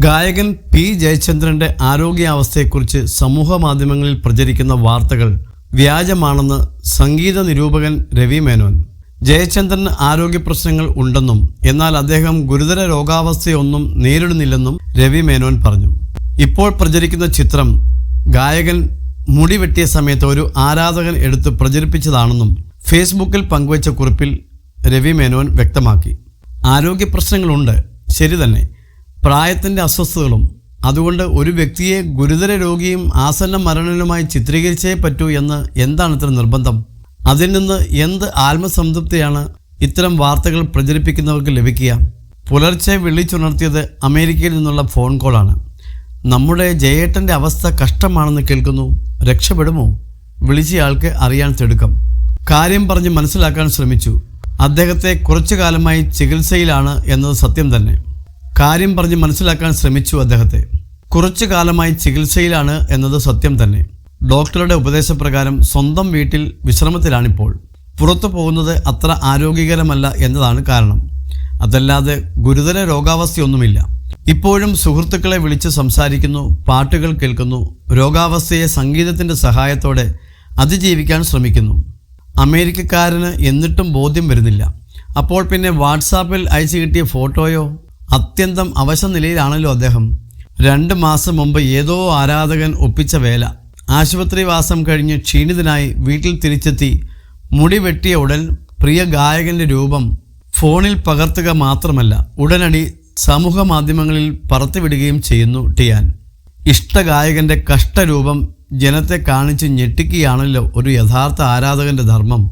ഗായകൻ പി ജയചന്ദ്രന്റെ ആരോഗ്യാവസ്ഥയെക്കുറിച്ച് സമൂഹ മാധ്യമങ്ങളിൽ പ്രചരിക്കുന്ന വാർത്തകൾ വ്യാജമാണെന്ന് സംഗീത നിരൂപകൻ രവി മേനോൻ. ജയചന്ദ്രന് ആരോഗ്യ പ്രശ്നങ്ങൾ ഉണ്ടെന്നും എന്നാൽ അദ്ദേഹം ഗുരുതര രോഗാവസ്ഥയൊന്നും നേരിടുന്നില്ലെന്നും രവി മേനോൻ പറഞ്ഞു. ഇപ്പോൾ പ്രചരിക്കുന്ന ചിത്രം ഗായകൻ മുടി വെട്ടിയ സമയത്ത് ഒരു ആരാധകൻ എടുത്ത് പ്രചരിപ്പിച്ചതാണെന്നും ഫേസ്ബുക്കിൽ പങ്കുവച്ച കുറിപ്പിൽ രവി മേനോൻ വ്യക്തമാക്കി. ആരോഗ്യ പ്രശ്നങ്ങളുണ്ട്, ശരി തന്നെ, പ്രായത്തിൻ്റെ അസ്വസ്ഥതകളും. അതുകൊണ്ട് ഒരു വ്യക്തിയെ ഗുരുതര രോഗിയും ആസന്ന മരണനുമായി ചിത്രീകരിച്ചേ പറ്റൂ എന്ന് എന്താണ് ഇത്ര നിർബന്ധം? അതിൽ നിന്ന് എന്ത് ആത്മസംതൃപ്തിയാണ് ഇത്തരം വാർത്തകൾ പ്രചരിപ്പിക്കുന്നവർക്ക് ലഭിക്കുക? പുലർച്ചെ വിളിച്ചുണർത്തിയത് അമേരിക്കയിൽ നിന്നുള്ള ഫോൺ കോളാണ്. നമ്മുടെ ജയേട്ടൻ്റെ അവസ്ഥ കഷ്ടമാണെന്ന് കേൾക്കുന്നു, രക്ഷപ്പെടുമോ? വിളിച്ചയാൾക്ക് അറിയാൻ തിടുക്കം. കാര്യം പറഞ്ഞ് മനസ്സിലാക്കാൻ ശ്രമിച്ചു. അദ്ദേഹത്തെ കുറച്ചു കാലമായി ചികിത്സയിലാണ് എന്നത് സത്യം തന്നെ. കാര്യം പറഞ്ഞ് മനസ്സിലാക്കാൻ ശ്രമിച്ചു അദ്ദേഹത്തെ. കുറച്ചു കാലമായി ചികിത്സയിലാണ് എന്നത് സത്യം തന്നെ. ഡോക്ടറുടെ ഉപദേശപ്രകാരം സ്വന്തം വീട്ടിൽ വിശ്രമത്തിലാണിപ്പോൾ. പുറത്തു പോകുന്നത് അത്ര ആരോഗ്യകരമല്ല എന്നതാണ് കാരണം. അതല്ലാതെ ഗുരുതര രോഗാവസ്ഥയൊന്നുമില്ല. ഇപ്പോഴും സുഹൃത്തുക്കളെ വിളിച്ച് സംസാരിക്കുന്നു, പാട്ടുകൾ കേൾക്കുന്നു, രോഗാവസ്ഥയെ സംഗീതത്തിൻ്റെ സഹായത്തോടെ അതിജീവിക്കാൻ ശ്രമിക്കുന്നു. അമേരിക്കക്കാരന് എന്നിട്ടും ബോധ്യം വരുന്നില്ല. അപ്പോൾ പിന്നെ വാട്സാപ്പിൽ അയച്ചു കിട്ടിയ ഫോട്ടോയോ? അത്യന്തം അവശ നിലയിലാണല്ലോ അദ്ദേഹം. 2 മാസം മുമ്പ് ഏതോ ആരാധകൻ ഒപ്പിച്ച വേല. ആശുപത്രിവാസം കഴിഞ്ഞ് ക്ഷീണിതനായി വീട്ടിൽ തിരിച്ചെത്തി മുടി വെട്ടിയ ഉടൻ പ്രിയ ഗായകൻ്റെ രൂപം ഫോണിൽ പകർത്തുക മാത്രമല്ല, ഉടനടി സമൂഹ മാധ്യമങ്ങളിൽ പറത്തുവിടുകയും ചെയ്യുന്നു ടിയാൻ. ഇഷ്ടഗായകൻ്റെ കഷ്ടരൂപം ജനത്തെ കാണിച്ച് ഞെട്ടിക്കുകയാണല്ലോ ഒരു യഥാർത്ഥ ആരാധകൻ്റെ ധർമ്മം.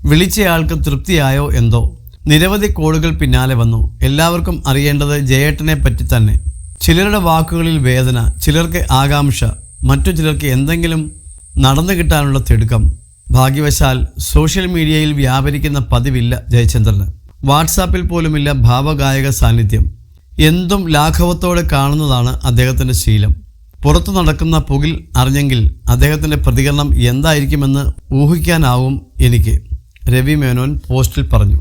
വിളിച്ചയാൾക്ക് തൃപ്തിയായോ എന്തോ? നിരവധി കോളുകൾ പിന്നാലെ വന്നു. എല്ലാവർക്കും അറിയേണ്ടത് ജയേട്ടനെ പറ്റി തന്നെ. ചിലരുടെ വാക്കുകളിൽ വേദന, ചിലർക്ക് ആകാംക്ഷ, മറ്റു ചിലർക്ക് എന്തെങ്കിലും നടന്നു കിട്ടാനുള്ള തിടുക്കം. ഭാഗ്യവശാൽ സോഷ്യൽ മീഡിയയിൽ വ്യാപരിക്കുന്ന പതിവില്ല ജയചന്ദ്രന്. വാട്സാപ്പിൽ പോലുമില്ല ഭാവഗായക സാന്നിധ്യം. എന്തും ലാഘവത്തോടെ കാണുന്നതാണ് അദ്ദേഹത്തിൻ്റെ ശീലം. പുറത്തു നടക്കുന്ന പുകിൽ അറിഞ്ഞെങ്കിൽ അദ്ദേഹത്തിൻ്റെ പ്രതികരണം എന്തായിരിക്കുമെന്ന് ഊഹിക്കാനാവും എനിക്ക്, രവി മേനോൻ പോസ്റ്റിൽ പറഞ്ഞു.